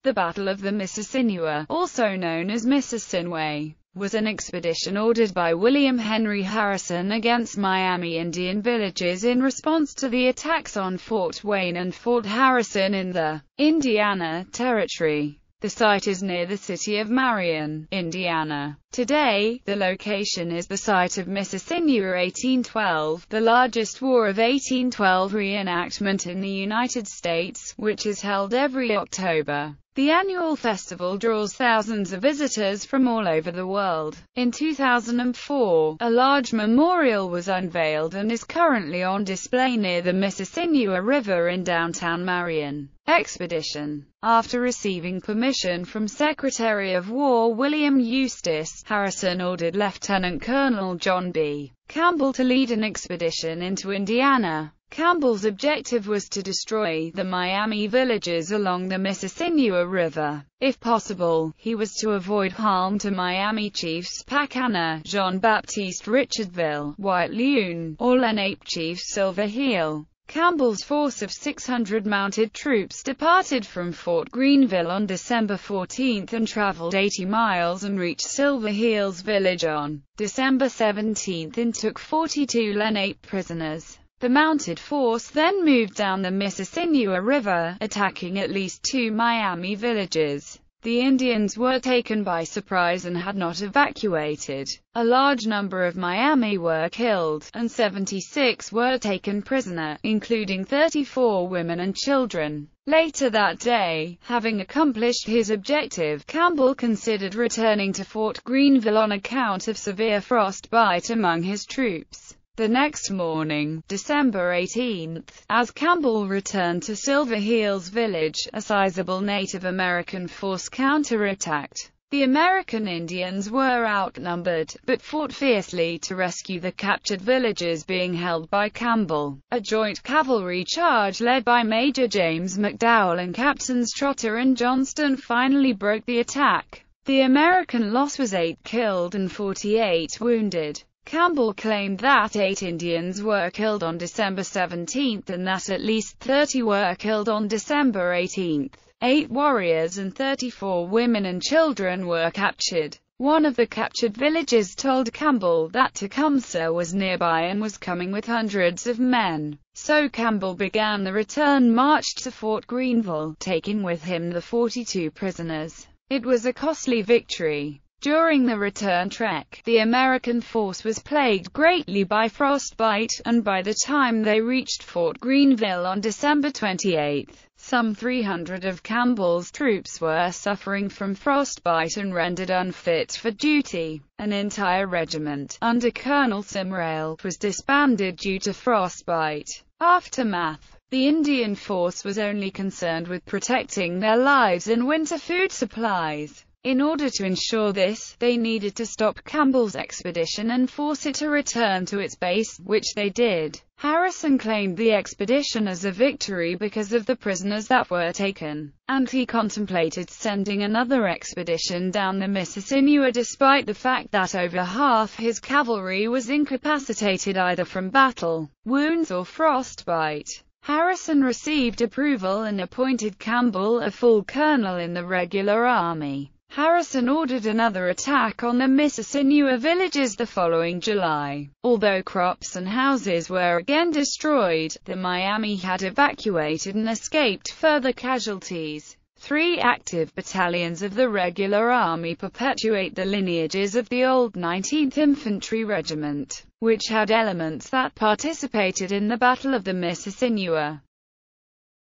The Battle of the Mississinewa, also known as Mississineway, was an expedition ordered by William Henry Harrison against Miami Indian villages in response to the attacks on Fort Wayne and Fort Harrison in the Indiana Territory. The site is near the city of Marion, Indiana. Today, the location is the site of Mississininewa 1812, the largest War of 1812 reenactment in the United States, which is held every October. The annual festival draws thousands of visitors from all over the world. In 2004, a large memorial was unveiled and is currently on display near the Mississininewa River in downtown Marion. Expedition. After receiving permission from Secretary of War William Eustis, Harrison ordered Lieutenant Colonel John B. Campbell to lead an expedition into Indiana. Campbell's objective was to destroy the Miami villages along the Mississininewa River. If possible, he was to avoid harm to Miami chiefs Pacana, Jean-Baptiste Richardville, White Loon, or Lenape chief Silver Heel. Campbell's force of 600 mounted troops departed from Fort Greenville on December 14 and traveled 80 miles and reached Silver Heel's village on December 17 and took 42 Lenape prisoners. The mounted force then moved down the Mississininewa River, attacking at least 2 Miami villages. The Indians were taken by surprise and had not evacuated. A large number of Miami were killed, and 76 were taken prisoner, including 34 women and children. Later that day, having accomplished his objective, Campbell considered returning to Fort Greenville on account of severe frostbite among his troops. The next morning, December 18, as Campbell returned to Silver Heel's village, a sizable Native American force counterattacked. The American Indians were outnumbered, but fought fiercely to rescue the captured villages being held by Campbell. A joint cavalry charge led by Major James McDowell and Captains Trotter and Johnston finally broke the attack. The American loss was 8 killed and 48 wounded. Campbell claimed that 8 Indians were killed on December 17 and that at least 30 were killed on December 18. 8 warriors and 34 women and children were captured. One of the captured villages told Campbell that Tecumseh was nearby and was coming with hundreds of men. So Campbell began the return march to Fort Greenville, taking with him the 42 prisoners. It was a costly victory. During the return trek, the American force was plagued greatly by frostbite, and by the time they reached Fort Greenville on December 28, some 300 of Campbell's troops were suffering from frostbite and rendered unfit for duty. An entire regiment, under Colonel Simrale, was disbanded due to frostbite. Aftermath. The Indian force was only concerned with protecting their lives and winter food supplies. In order to ensure this, they needed to stop Campbell's expedition and force it to return to its base, which they did. Harrison claimed the expedition as a victory because of the prisoners that were taken, and he contemplated sending another expedition down the Mississininewa despite the fact that over half his cavalry was incapacitated either from battle, wounds or frostbite. Harrison received approval and appointed Campbell a full colonel in the regular army. Harrison ordered another attack on the Mississininewa villages the following July. Although crops and houses were again destroyed, the Miami had evacuated and escaped further casualties. 3 active battalions of the regular army perpetuate the lineages of the old 19th Infantry Regiment, which had elements that participated in the Battle of the Mississinewa.